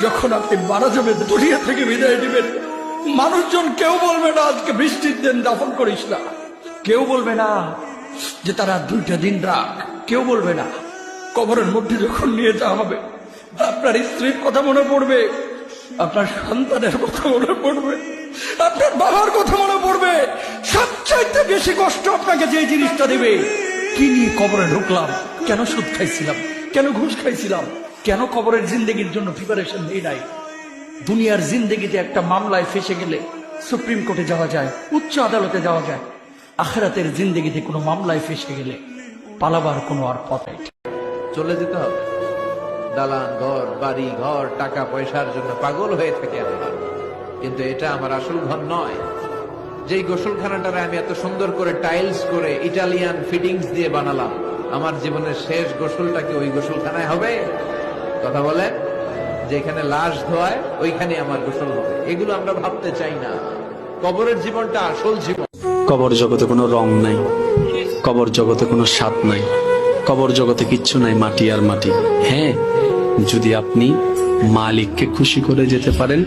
যখন আপনি মারা যাবেন, দুনিয়া থেকে বিদায় নেবেন, মানুষজন কেউ বলবে না আজকে বৃষ্টির দিন দাফন করিস না, কেউ বলবে না যে তারা 2টা দিন রাখ, কেউ বলবে না। কবরের মধ্যে যখন নিয়ে যাওয়া হবে, আপনার স্ত্রীর কথা মনে পড়বে, আপনার সন্তানের কথা মনে পড়বে, আপনার বাবার কথা মনে পড়বে। সবচাইতে বেশি কষ্ট আপনাকে যে জিনিসটা দেবে, কি নিয়ে কবরে ঢুকলাম, কেন সুদ খাইছিলাম, কেন ঘুষ খাইছিলাম, কেন কবরের জিন্দেগির জন্য প্রিপারেশন নেই নাই। দুনিয়ার জিন্দেগিতে একটা মামলায় ফেসে গেলে সুপ্রিম কোর্টে যাওয়া যায়, উচ্চ আদালতে যাওয়া যায়। আখিরাতের জিন্দেগিতে কোনো মামলায় ফেসে গেলে পালাবার কোনো আর পথ নেই। চলে যেতে হবে। দালান ঘর, বাড়ি ঘর, টাকা পয়সার জন্য পাগল হয়ে থাকে আমরা, কিন্তু এটা আমার আসল ঘর নয়। যেই গোসলখানাটারে আমি এত সুন্দর করে টাইলস করে ইটালিয়ান ফিটিংস দিয়ে বানালাম, আমার জীবনের শেষ গোসলটা কি ওই গোসলখানায় হবে? কথা বলে, যেখানে লাশ ধোয়ায় ওইখানে আমার গোসল হবে। এগুলো আমরা ভাবতে চাই না। কবরের জীবনটা আসল জীবন। কবর জগতে কোনো রং নাই, কবর জগতে কোনো স্বাদ নাই, কবর জগতে কিচ্ছু নাই, মাটি আর মাটি। হ্যাঁ, যদি আপনি মালিককে খুশি করে যেতে পারেন,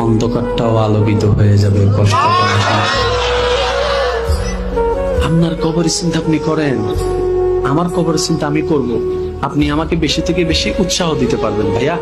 অন্ধকারটাও আলোকিত হয়ে যাবে। কষ্ট আপনার কবরের চিন্তা আপনি করেন, আমার কবরের চিন্তা আমি করব। আপনি আমাকে বেশি থেকে বেশি উৎসাহ দিতে পারবেন ভাইয়া।